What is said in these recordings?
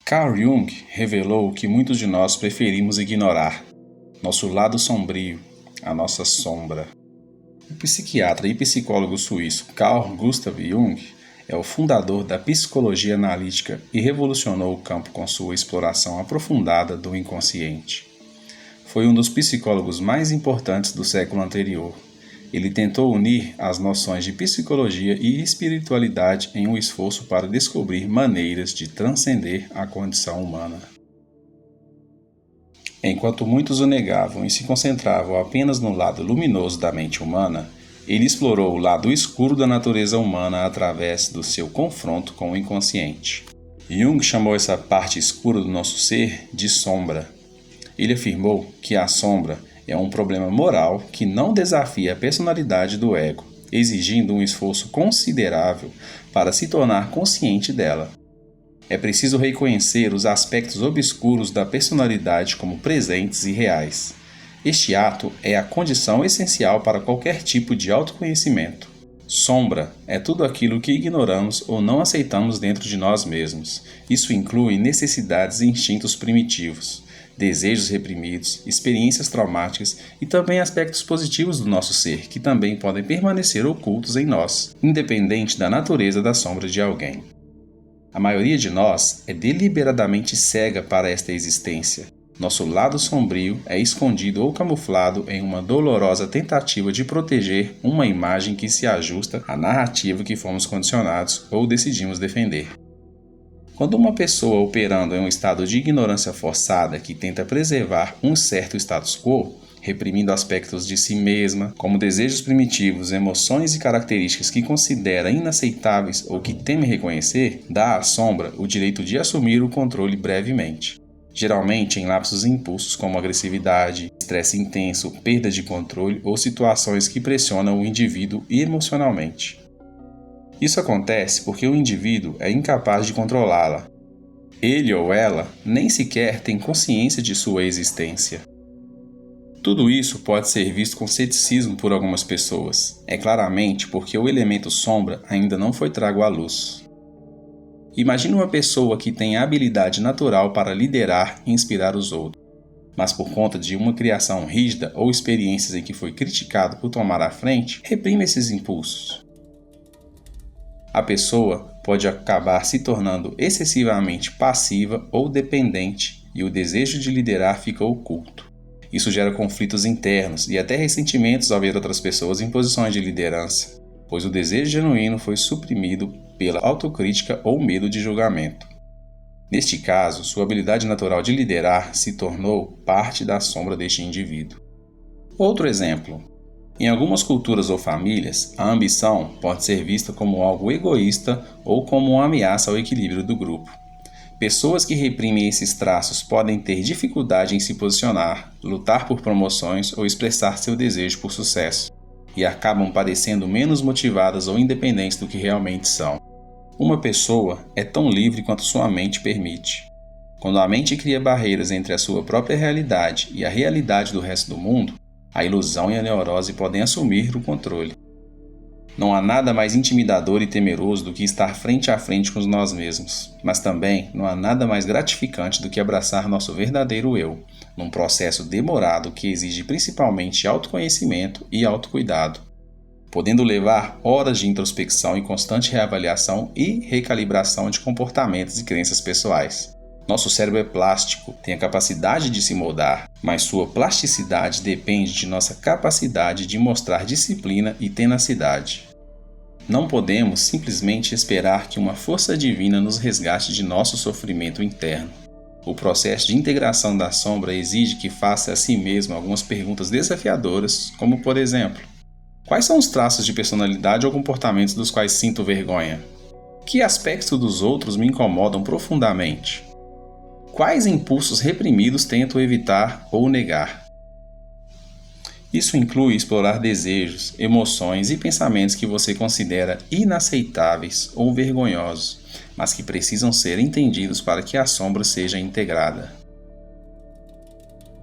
Carl Jung revelou o que muitos de nós preferimos ignorar: nosso lado sombrio, a nossa sombra. O psiquiatra e psicólogo suíço Carl Gustav Jung é o fundador da psicologia analítica e revolucionou o campo com sua exploração aprofundada do inconsciente. Foi um dos psicólogos mais importantes do século anterior. Ele tentou unir as noções de psicologia e espiritualidade em um esforço para descobrir maneiras de transcender a condição humana. Enquanto muitos o negavam e se concentravam apenas no lado luminoso da mente humana, ele explorou o lado escuro da natureza humana através do seu confronto com o inconsciente. Jung chamou essa parte escura do nosso ser de sombra. Ele afirmou que a sombra é um problema moral que não desafia a personalidade do ego, exigindo um esforço considerável para se tornar consciente dela. É preciso reconhecer os aspectos obscuros da personalidade como presentes e reais. Este ato é a condição essencial para qualquer tipo de autoconhecimento. Sombra é tudo aquilo que ignoramos ou não aceitamos dentro de nós mesmos. Isso inclui necessidades e instintos primitivos, desejos reprimidos, experiências traumáticas e também aspectos positivos do nosso ser, que também podem permanecer ocultos em nós, independente da natureza da sombra de alguém. A maioria de nós é deliberadamente cega para esta existência. Nosso lado sombrio é escondido ou camuflado em uma dolorosa tentativa de proteger uma imagem que se ajusta à narrativa que fomos condicionados ou decidimos defender. Quando uma pessoa operando em um estado de ignorância forçada que tenta preservar um certo status quo, reprimindo aspectos de si mesma, como desejos primitivos, emoções e características que considera inaceitáveis ou que teme reconhecer, dá à sombra o direito de assumir o controle brevemente. Geralmente em lapsos e impulsos como agressividade, estresse intenso, perda de controle ou situações que pressionam o indivíduo emocionalmente. Isso acontece porque o indivíduo é incapaz de controlá-la. Ele ou ela nem sequer tem consciência de sua existência. Tudo isso pode ser visto com ceticismo por algumas pessoas. É claramente porque o elemento sombra ainda não foi trago à luz. Imagine uma pessoa que tem a habilidade natural para liderar e inspirar os outros, mas por conta de uma criação rígida ou experiências em que foi criticado por tomar a frente, reprime esses impulsos. A pessoa pode acabar se tornando excessivamente passiva ou dependente e o desejo de liderar fica oculto. Isso gera conflitos internos e até ressentimentos ao ver outras pessoas em posições de liderança, pois o desejo genuíno foi suprimido pela autocrítica ou medo de julgamento. Neste caso, sua habilidade natural de liderar se tornou parte da sombra deste indivíduo. Outro exemplo. Em algumas culturas ou famílias, a ambição pode ser vista como algo egoísta ou como uma ameaça ao equilíbrio do grupo. Pessoas que reprimem esses traços podem ter dificuldade em se posicionar, lutar por promoções ou expressar seu desejo por sucesso, e acabam parecendo menos motivadas ou independentes do que realmente são. Uma pessoa é tão livre quanto sua mente permite. Quando a mente cria barreiras entre a sua própria realidade e a realidade do resto do mundo, a ilusão e a neurose podem assumir o controle. Não há nada mais intimidador e temeroso do que estar frente a frente com nós mesmos, mas também não há nada mais gratificante do que abraçar nosso verdadeiro eu, num processo demorado que exige principalmente autoconhecimento e autocuidado, podendo levar horas de introspecção e constante reavaliação e recalibração de comportamentos e crenças pessoais. Nosso cérebro é plástico, tem a capacidade de se moldar, mas sua plasticidade depende de nossa capacidade de mostrar disciplina e tenacidade. Não podemos simplesmente esperar que uma força divina nos resgate de nosso sofrimento interno. O processo de integração da sombra exige que faça a si mesmo algumas perguntas desafiadoras, como por exemplo: quais são os traços de personalidade ou comportamentos dos quais sinto vergonha? Que aspectos dos outros me incomodam profundamente? Quais impulsos reprimidos tento evitar ou negar? Isso inclui explorar desejos, emoções e pensamentos que você considera inaceitáveis ou vergonhosos, mas que precisam ser entendidos para que a sombra seja integrada.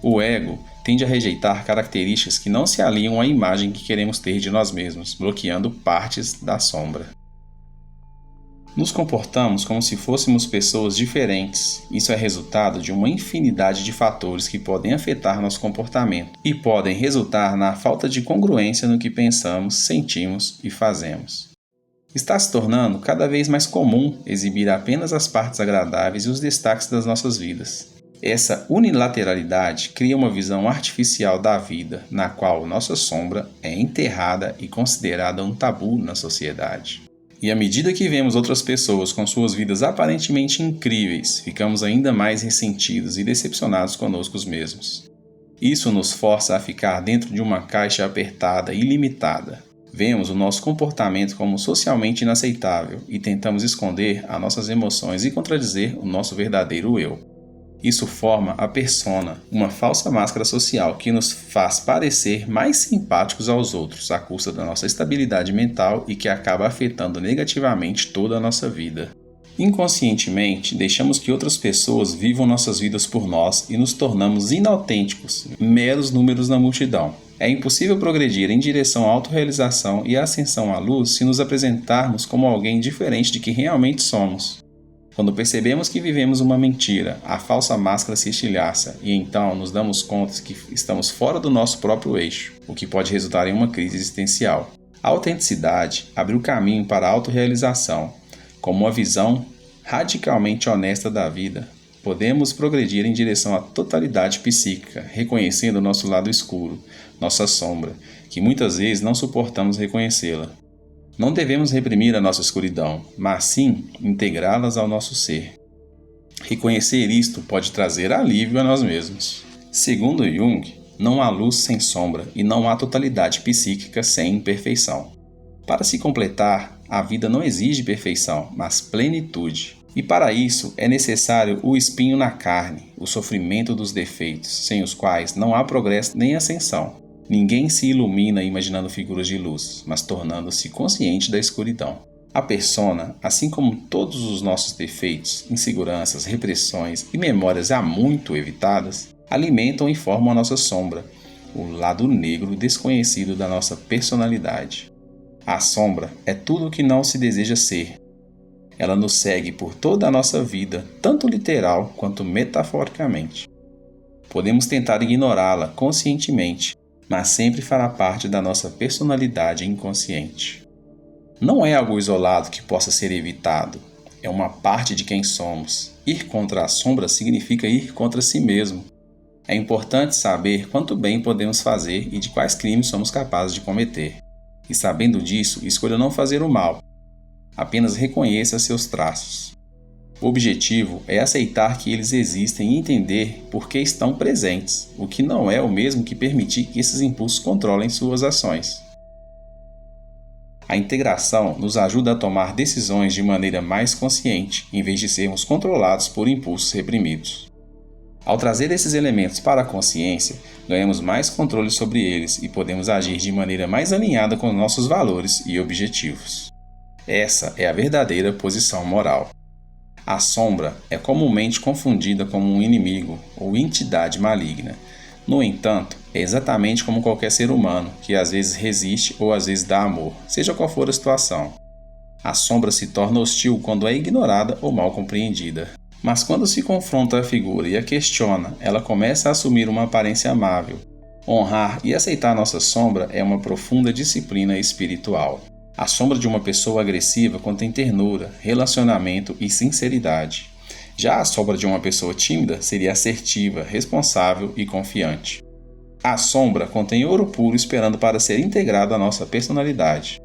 O ego tende a rejeitar características que não se alinham à imagem que queremos ter de nós mesmos, bloqueando partes da sombra. Nos comportamos como se fôssemos pessoas diferentes. Isso é resultado de uma infinidade de fatores que podem afetar nosso comportamento e podem resultar na falta de congruência no que pensamos, sentimos e fazemos. Está se tornando cada vez mais comum exibir apenas as partes agradáveis e os destaques das nossas vidas. Essa unilateralidade cria uma visão artificial da vida, na qual nossa sombra é enterrada e considerada um tabu na sociedade. E à medida que vemos outras pessoas com suas vidas aparentemente incríveis, ficamos ainda mais ressentidos e decepcionados conosco mesmos. Isso nos força a ficar dentro de uma caixa apertada e limitada. Vemos o nosso comportamento como socialmente inaceitável e tentamos esconder as nossas emoções e contradizer o nosso verdadeiro eu. Isso forma a persona, uma falsa máscara social que nos faz parecer mais simpáticos aos outros à custa da nossa estabilidade mental e que acaba afetando negativamente toda a nossa vida. Inconscientemente, deixamos que outras pessoas vivam nossas vidas por nós e nos tornamos inautênticos, meros números na multidão. É impossível progredir em direção à autorrealização e ascensão à luz se nos apresentarmos como alguém diferente de quem realmente somos. Quando percebemos que vivemos uma mentira, a falsa máscara se estilhaça e então nos damos conta que estamos fora do nosso próprio eixo, o que pode resultar em uma crise existencial. A autenticidade abre o caminho para a autorrealização. Como uma visão radicalmente honesta da vida, podemos progredir em direção à totalidade psíquica, reconhecendo o nosso lado escuro, nossa sombra, que muitas vezes não suportamos reconhecê-la. Não devemos reprimir a nossa escuridão, mas sim integrá-las ao nosso ser. Reconhecer isto pode trazer alívio a nós mesmos. Segundo Jung, não há luz sem sombra e não há totalidade psíquica sem imperfeição. Para se completar, a vida não exige perfeição, mas plenitude. E para isso é necessário o espinho na carne, o sofrimento dos defeitos, sem os quais não há progresso nem ascensão. Ninguém se ilumina imaginando figuras de luz, mas tornando-se consciente da escuridão. A persona, assim como todos os nossos defeitos, inseguranças, repressões e memórias há muito evitadas, alimentam e formam a nossa sombra, o lado negro desconhecido da nossa personalidade. A sombra é tudo o que não se deseja ser. Ela nos segue por toda a nossa vida, tanto literal quanto metaforicamente. Podemos tentar ignorá-la conscientemente, mas sempre fará parte da nossa personalidade inconsciente. Não é algo isolado que possa ser evitado, é uma parte de quem somos. Ir contra a sombra significa ir contra si mesmo. É importante saber quanto bem podemos fazer e de quais crimes somos capazes de cometer. E sabendo disso, escolha não fazer o mal, apenas reconheça seus traços. O objetivo é aceitar que eles existem e entender por que estão presentes, o que não é o mesmo que permitir que esses impulsos controlem suas ações. A integração nos ajuda a tomar decisões de maneira mais consciente, em vez de sermos controlados por impulsos reprimidos. Ao trazer esses elementos para a consciência, ganhamos mais controle sobre eles e podemos agir de maneira mais alinhada com nossos valores e objetivos. Essa é a verdadeira posição moral. A sombra é comumente confundida como um inimigo ou entidade maligna. No entanto, é exatamente como qualquer ser humano, que às vezes resiste ou às vezes dá amor, seja qual for a situação. A sombra se torna hostil quando é ignorada ou mal compreendida. Mas quando se confronta a figura e a questiona, ela começa a assumir uma aparência amável. Honrar e aceitar nossa sombra é uma profunda disciplina espiritual. A sombra de uma pessoa agressiva contém ternura, relacionamento e sinceridade. Já a sombra de uma pessoa tímida seria assertiva, responsável e confiante. A sombra contém ouro puro esperando para ser integrado à nossa personalidade.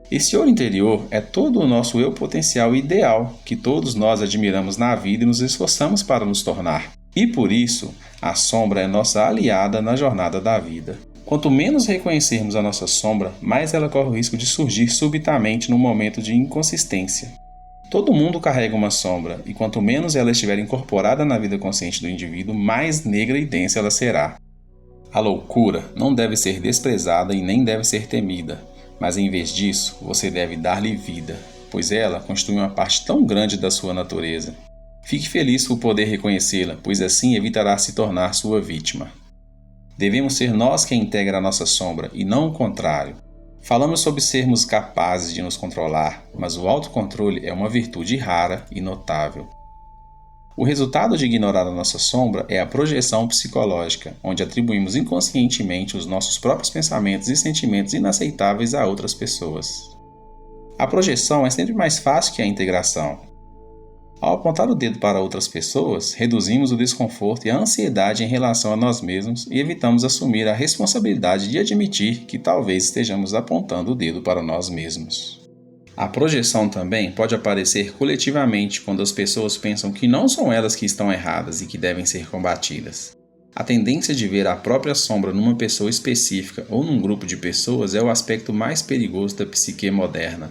Esse ouro interior é todo o nosso eu potencial ideal que todos nós admiramos na vida e nos esforçamos para nos tornar. E por isso, a sombra é nossa aliada na jornada da vida. Quanto menos reconhecermos a nossa sombra, mais ela corre o risco de surgir subitamente num momento de inconsistência. Todo mundo carrega uma sombra, e quanto menos ela estiver incorporada na vida consciente do indivíduo, mais negra e densa ela será. A loucura não deve ser desprezada e nem deve ser temida, mas em vez disso, você deve dar-lhe vida, pois ela constitui uma parte tão grande da sua natureza. Fique feliz por poder reconhecê-la, pois assim evitará se tornar sua vítima. Devemos ser nós quem integra a nossa sombra, e não o contrário. Falamos sobre sermos capazes de nos controlar, mas o autocontrole é uma virtude rara e notável. O resultado de ignorar a nossa sombra é a projeção psicológica, onde atribuímos inconscientemente os nossos próprios pensamentos e sentimentos inaceitáveis a outras pessoas. A projeção é sempre mais fácil que a integração. Ao apontar o dedo para outras pessoas, reduzimos o desconforto e a ansiedade em relação a nós mesmos e evitamos assumir a responsabilidade de admitir que talvez estejamos apontando o dedo para nós mesmos. A projeção também pode aparecer coletivamente quando as pessoas pensam que não são elas que estão erradas e que devem ser combatidas. A tendência de ver a própria sombra numa pessoa específica ou num grupo de pessoas é o aspecto mais perigoso da psique moderna.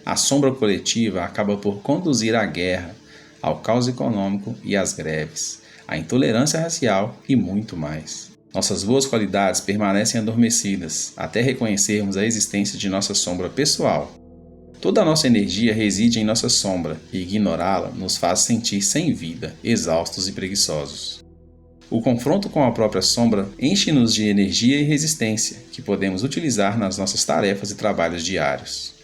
A sombra coletiva acaba por conduzir à guerra, ao caos econômico e às greves, à intolerância racial e muito mais. Nossas boas qualidades permanecem adormecidas até reconhecermos a existência de nossa sombra pessoal. Toda a nossa energia reside em nossa sombra e ignorá-la nos faz sentir sem vida, exaustos e preguiçosos. O confronto com a própria sombra enche-nos de energia e resistência que podemos utilizar nas nossas tarefas e trabalhos diários.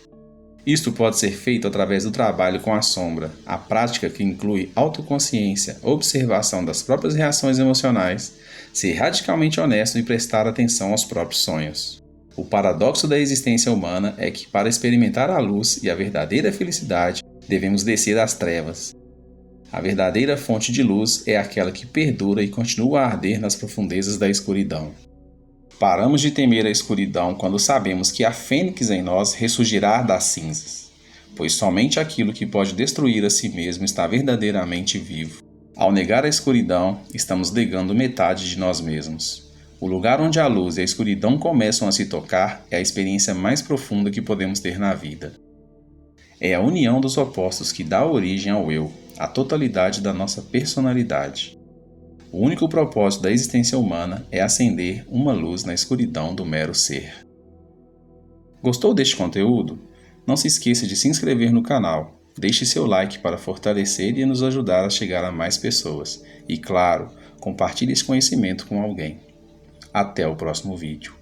Isto pode ser feito através do trabalho com a sombra, a prática que inclui autoconsciência, observação das próprias reações emocionais, ser radicalmente honesto e prestar atenção aos próprios sonhos. O paradoxo da existência humana é que, para experimentar a luz e a verdadeira felicidade, devemos descer às trevas. A verdadeira fonte de luz é aquela que perdura e continua a arder nas profundezas da escuridão. Paramos de temer a escuridão quando sabemos que a fênix em nós ressurgirá das cinzas, pois somente aquilo que pode destruir a si mesmo está verdadeiramente vivo. Ao negar a escuridão, estamos negando metade de nós mesmos. O lugar onde a luz e a escuridão começam a se tocar é a experiência mais profunda que podemos ter na vida. É a união dos opostos que dá origem ao eu, a totalidade da nossa personalidade. O único propósito da existência humana é acender uma luz na escuridão do mero ser. Gostou deste conteúdo? Não se esqueça de se inscrever no canal, deixe seu like para fortalecer e nos ajudar a chegar a mais pessoas. E claro, compartilhe esse conhecimento com alguém. Até o próximo vídeo.